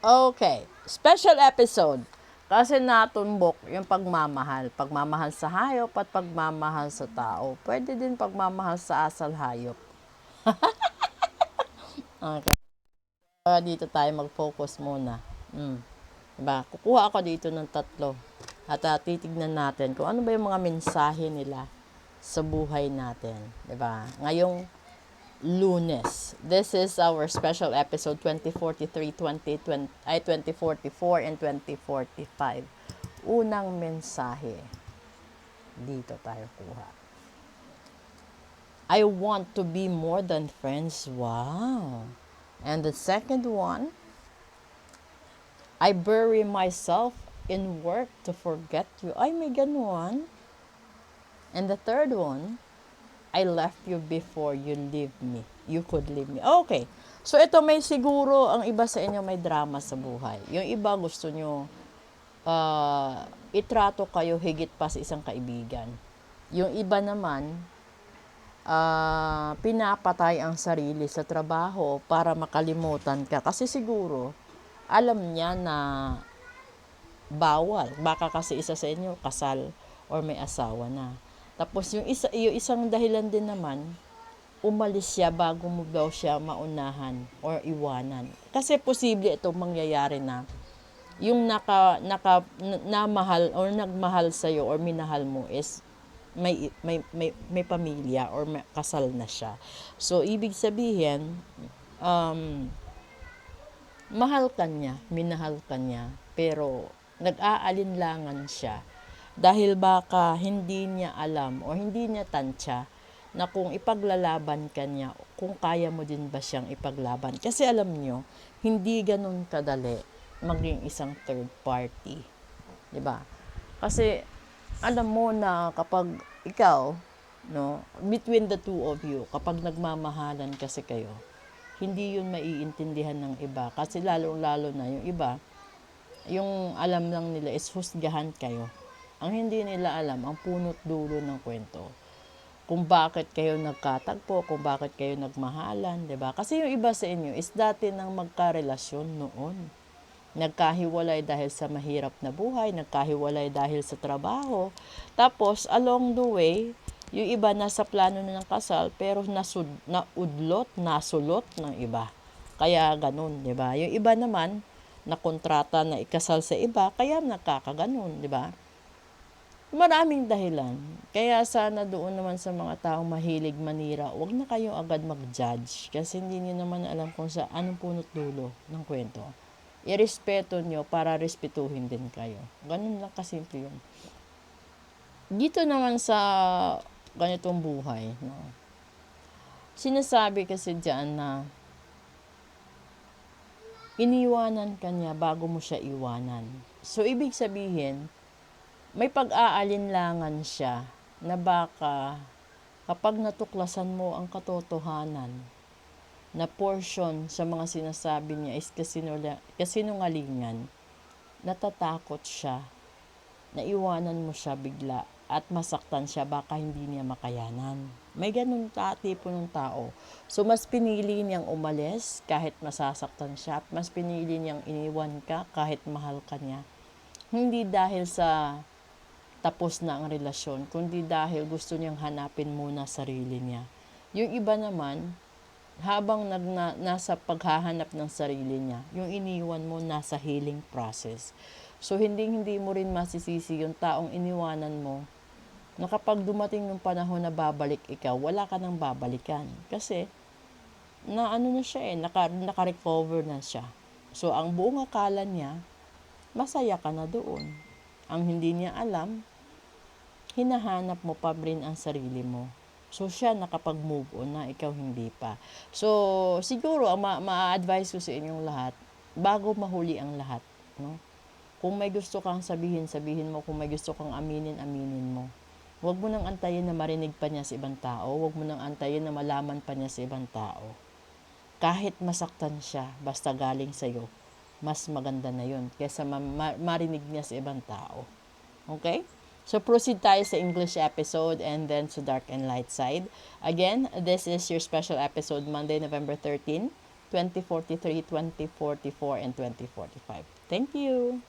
Okay, special episode. Kasi natumbok yung pagmamahal. Pagmamahal sa hayop at pagmamahal sa tao. Pwede din pagmamahal sa asal hayop. Okay. Dito tayo mag-focus muna. Diba? Kukuha ako dito ng tatlo. At titignan natin kung ano ba yung mga mensahe nila sa buhay natin. Diba? Ngayong Lunes. This is our special episode 2043, 2044 and 2045. Unang mensahe. Dito tayo kuha. I want to be more than friends. Wow. And the second one, I bury myself in work to forget you. Ay, may ganun. And the third one, I left you before you leave me. You could leave me. Okay. So, ito may siguro, ang iba sa inyo may drama sa buhay. Yung iba gusto nyo, itrato kayo higit pa sa isang kaibigan. Yung iba naman, pinapatay ang sarili sa trabaho para makalimutan ka. Kasi siguro, alam niya na bawal. Baka kasi isa sa inyo kasal or may asawa na. Tapos yung isang dahilan din naman, umalis siya bago mo daw siya maunahan or iwanan. Kasi posible ito mangyayari na yung namahal or nagmahal sa iyo or minahal mo is may pamilya or may kasal na siya. So ibig sabihin, mahal ka niya, minahal ka niya, pero nag-aalinlangan siya dahil baka hindi niya alam o hindi niya tansya na kung ipaglalaban ka niya, kung kaya mo din ba siyang ipaglaban. Kasi alam niyo, hindi ganun kadali maging isang third party. 'Di ba? Kasi alam mo na kapag ikaw, no, between the two of you, kapag nagmamahalan kasi kayo, hindi yun maiintindihan ng iba. Kasi lalo-lalo na yung iba, yung alam lang nila is husgahan kayo. Ang hindi nila alam, ang punot dulo ng kwento. Kung bakit kayo nagkatagpo, kung bakit kayo nagmahalan, 'di ba? Kasi yung iba sa inyo is dati nang magkarelasyon noon. Nagkahiwalay dahil sa mahirap na buhay, nagkahiwalay dahil sa trabaho. Tapos, along the way, yung iba nasa plano na ng kasal, pero nasulot ng iba. Kaya ganun, di ba? Yung iba naman, nakontrata na ikasal sa iba, kaya nakakaganon, di ba? Maraming dahilan. Kaya sana doon naman sa mga taong mahilig manira, huwag na kayong agad mag-judge. Kasi hindi niyo naman alam kung sa anong punot dulo ng kwento. Irespeto nyo para respetuhin din kayo. Ganun lang kasimple yun. Dito naman sa ganitong buhay, no, sinasabi kasi dyan na iniwanan ka niya bago mo siya iwanan. So, ibig sabihin, may pag-aalinlangan siya na baka kapag natuklasan mo ang katotohanan na portion sa mga sinasabi niya is kasinungalingan, natatakot siya na iwanan mo siya bigla at masaktan siya, baka hindi niya makayanan. May ganun tipo ng tao. So, mas pinili niyang umalis kahit masasaktan siya at mas pinili niyang iniwan ka kahit mahal ka niya. Hindi dahil sa tapos na ang relasyon, kundi dahil gusto niyang hanapin muna sarili niya. Yung iba naman, habang nasa paghahanap ng sarili niya, yung iniwan mo nasa healing process. So, hindi mo rin masisisi yung taong iniwanan mo na kapag dumating yung panahon na babalik ikaw, wala ka nang babalikan. Kasi, na ano na siya naka-recover na siya. So, ang buong akala niya, masaya ka na doon. Ang hindi niya alam, hinahanap mo pa rin ang sarili mo. So, siya nakapag-move on na, ikaw hindi pa. So, siguro, ang ma-advise ko sa inyong lahat, bago mahuli ang lahat, no? Kung may gusto kang sabihin, sabihin mo. Kung may gusto kang aminin, aminin mo. Huwag mo nang antayin na marinig pa niya sa ibang tao. Huwag mo nang antayin na malaman pa niya sa ibang tao. Kahit masaktan siya, basta galing sa'yo, mas maganda na yun kaysa marinig niya sa ibang tao. Okay? So, proceed tayo sa English episode and then to Dark and Light side. Again, this is your special episode, Monday, November 13. 2043, 2044, and 2045. Thank you!